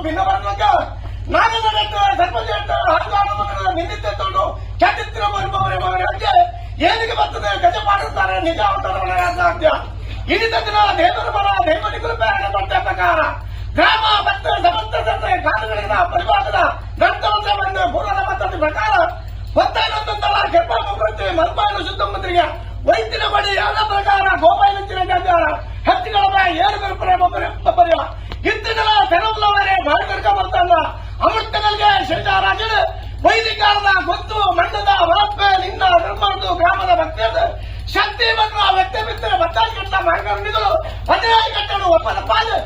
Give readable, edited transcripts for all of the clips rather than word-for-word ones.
ಭಿನ್ನವರ್ಗ ನಾಗನಟ್ಟು ಸರ್ಪಂಚ ಹಣಕಾಸು ನಿಂದಿತ್ತು ಚರಿತ್ರ ಮರುಪವರಿಗೆ ಏನಿಗೆ ಬರ್ತದೆ ಗಜ ಮಾಡುತ್ತಾರೆ ನಿಜ ಸಾಧ್ಯ ಇಡಿದ ದಿನ ದೇವರ ಮರ ದೇವರಿಗೂ ಪ್ರೇರಣೆ ಪಟ್ಟ ಪ್ರಕಾರ ಗ್ರಾಮ ಮತ್ತು ಸಮಸ್ತ ಕಾಲುಗಳಿಂದ ಪರಿವಾರದ ಗಂಟವನ್ನು ಪೂರ್ವದ ಪದ್ಧತಿ ಪ್ರಕಾರ ಒತ್ತಾಯಿನೊಂದಲ್ಲ ಕೆಂಪು ಮಲ್ಪಾಯನ ಸುತ್ತಮುತ್ತಲಿಗೆ ವೈದ್ಯರ ಬಳಿ ಎಲ್ಲ ಪ್ರಕಾರ ಗೋಪಾಯನ ಗಂಗಾರ ಹತ್ತಿಗಳ ಏಳು ಇಂದಿನ ತೆರವುಲವರೇ ಬಾಳಿಕರ್ಕ ಬರ್ತಾನ ಅಮೃತಗಳಿಗೆ ಶೇಷರಾಜನ ವೈದಿಕಾರದ ಗೊತ್ತು ಮಂಡದ ವರಪ್ಪೆ ನಿನ್ನ ನಿರ್ಮಾಣದ ಗ್ರಾಮದ ಭಕ್ತಿಯದ ಶಕ್ತಿ ಮತ್ತು ವ್ಯಕ್ತಿ ಬಿತ್ತನೆ ಬತ್ತಾಯಿ ಕಟ್ಟ ಮಾರ್ಗಗಳು ಪರ್ಯಾಯ ಕಟ್ಟಲು ಒಪ್ಪದ ಪಾಲು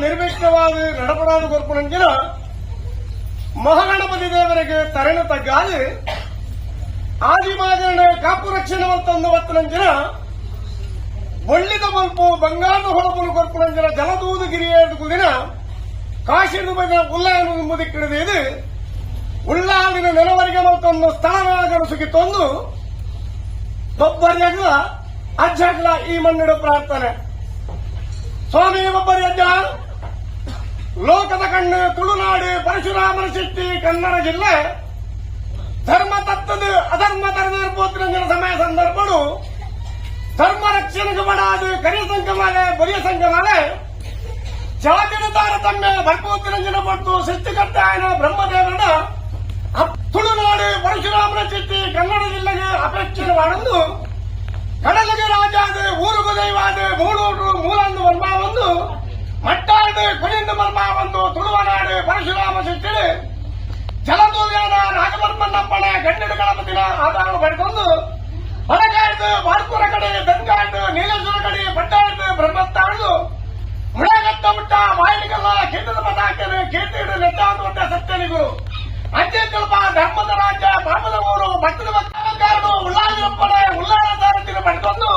ನಿರ್ವಿಘ್ನವಾಗಿ ನಡಪಡಾದ ಕೊರ್ಪಣಂಜಿನ ಮಹಾಗಣಪತಿ ದೇವರಿಗೆ ತರಣ ತಗ್ಗಾದು ಆದಿಮಾಜನ ಕಾಪು ರಕ್ಷಣವಂತಂದು ವತ್ತನಂಜಿನ ಒಳ್ಳಿದ ಮಲ್ಪು ಬಂಗಾದ ಹೊಳಪುಲು ಕೊರ್ಪಣಂಜಿನ ಜಲದೂದು ಗಿರಿಯೇದು ಕುದಿನ ಕಾಶಿದು ಬಗೆಯ ಉಲ್ಲಾಯನು ಎಂಬುದಿಕ್ಕಿಡಿದು ಉಳ್ಳಾಡಿನ ನೆಲವರಿಗೆ ಮಲ್ತೊಂದು ಸ್ಥಳನಾಗಲು ಸುಗಿತ್ತೊಂದು ಬೊಬ್ಬರಿಯಾಗಲ ಅಜ್ಜಾಗ್ಲ ಈ ಮಣ್ಣಿಡು ಪ್ರಾರ್ಥನೆ ಸ್ವಾಮಿ ಒಬ್ಬರಿ ಅಜ್ಜ ಲೋಕದ ಕಣ್ಣು ತುಳುನಾಡು ಪರಶುರಾಮನ ಶೆಟ್ಟಿ ಕನ್ನಡ ಜಿಲ್ಲೆ ಧರ್ಮ ತತ್ವದ ಅಧರ್ಮ ತರದಿರ್ಬೋದ್ರ ಸಮಯ ಸಂದರ್ಭಗಳು ಧರ್ಮ ರಕ್ಷಣೆಗೆ ಮಾಡಾದು ಕರಿಯ ಸಂಘಮಾಲೆ ಬರಿಯ ಸಂಘಮಾಲೆ ಜಾತಿನ ತಾರತಮ್ಯ ಭರ್ಪೋತ್ತಿರಂಜನ ಪಟ್ಟು ಸೃಷ್ಟಿಕರ್ತ ಆಯ್ನ ಬ್ರಹ್ಮದೇವನ ತುಳುನಾಡು ಪರಶುರಾಮನ ಶೆಟ್ಟಿ ಕನ್ನಡ ಜಿಲ್ಲೆಗೆ ಅಪೇಕ್ಷೆ ಮಾಡಲು ಕಡಲಿಗೆ ರಾಜಾದ ಊರುಗು ದೈವಾದ ಮೂಳೂರು ಮೂಲಂದು ಮರ್ಮ ಒಂದು ಮಟ್ಟಾಡು ಕೊನೆಂದು ಮರ್ಮ ಒಂದು ತುಳುವನಾಡು ಪರಶುರಾಮ ಶೆಟ್ಟಿ ಜಲದೂರ್ಯಾನ ರಾಜವರ್ಮನ್ನಪ್ಪಣೆ ಗಂಡನ ಗಣಪತಿನ ಆಧಾರ ಪಡ್ಕೊಂಡು ಹೊರಗಾಯ್ದು ಬಾಡ್ಕೂರ ಕಡೆ ದನ್ಗಾಯ್ದು ನೀಲೇಶ್ವರ ಕಡೆ ಪಟ್ಟಾಯ್ದು ಬ್ರಹ್ಮತ್ತಾಡ್ದು ಮುಳಗಟ್ಟ ಮುಟ್ಟ ಬಾಯಿಗಲ್ಲ ಕೇಂದ್ರದ ಮತ ಹಾಕ್ಯಾನೆ ಕೇಂದ್ರ ನೆಟ್ಟ ಅಂತ ಸತ್ಯನಿಗೂ ಅಜ್ಜೆ ಕಲ್ಪ ಧರ್ಮದ ರಾಜ್ಯ ಪಾಪದ ಊರು ಭಕ್ತದ ಭಕ್ತರು ಉಲ್ಲಾಸಪ್ಪಣೆ ಉಲ್ಲಾಸ ಸಾರಥಿನ ಪಡ್ಕೊಂಡು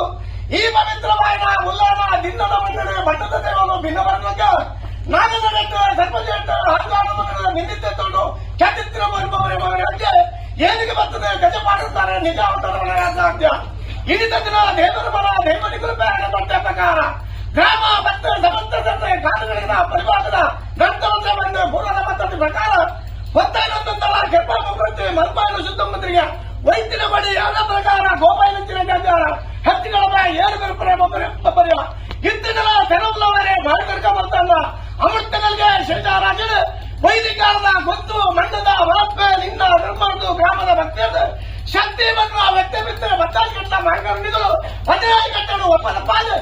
ಈ ಪವಿತ್ರವಾದ ಉಲ್ಲಾಸ ದಿನ್ನದ ಮಣ್ಣೆ ಭಟ್ಟದ ದೇವನು ಭಿನ್ನ ವರ್ಗಕ್ಕೆ ನಾಗದ ನೆಟ್ಟು ಸರ್ಪಜೆಟ್ಟು ಹತ್ತಾಡು ನಿಂದಿದ್ದೆ ತೊಂಡು ಚರಿತ್ರ ಮರುಮವರೇ ಏನಿಗೆ ಬರ್ತದೆ ಗಜ ಮಾಡುತ್ತಾರೆ ನಿಜ ಅಂತಾರೆ ಸಾಧ್ಯ ಇಡಿದ ದಿನ ದೇವರ ಮರ ದೇವರಿಗೂ ಬೇರೆ ಬಟ್ಟೆ ಪ್ರಕಾರ ಗ್ರಾಮ ಭಕ್ತ ಸಮಂತದಂತೆ ಕಾಲುಗಳಿಂದ ಪರಿವಾರದ ಗ್ರಂಥವಂತ ಬಂದು ಪೂರ್ಣದ ಪದ್ಧತಿ ಪ್ರಕಾರ ಹೊತ್ತಾಯಿನೊಂದಲ್ಲ ಕೆಪ್ಪ ಮುಖ್ಯಮಂತ್ರಿ ಮಲ್ಪಾಯನ ಶುದ್ಧ ಮಂತ್ರಿಗೆ ವೈದ್ಯನ ಬಳಿ ಯಾದ ಪ್ರಕಾರ ಗೋಪಾಯನಂಚಿನ ಗಂಜಾರ ಹತ್ತಿಗಳ ಬಾಯಿ ಏಳು ಬರೆಯ ಇತ್ತಿನ ತೆರವುಲವರೇ ಬಾಯಿ ಕರ್ಕ ಬರ್ತಾನ ಅಮೃತಗಳಿಗೆ ಶೇಷಾರಾಜರು ವೈದಿಕಾರದ ಗೊತ್ತು ಮಂಡದ ವರಪ್ಪೆ ನಿನ್ನ ಧರ್ಮದ್ದು ಗ್ರಾಮದ ಭಕ್ತಿಯದ ಶಕ್ತಿ ಬಂದು ವ್ಯಕ್ತಿ ಬಿದ್ದರೆ ಬತ್ತಾಯಿ ಕಟ್ಟ ಮಹಂಗರು ಪರ್ಯಾಯ ಕಟ್ಟಲು ಒಪ್ಪದ ಪಾಲು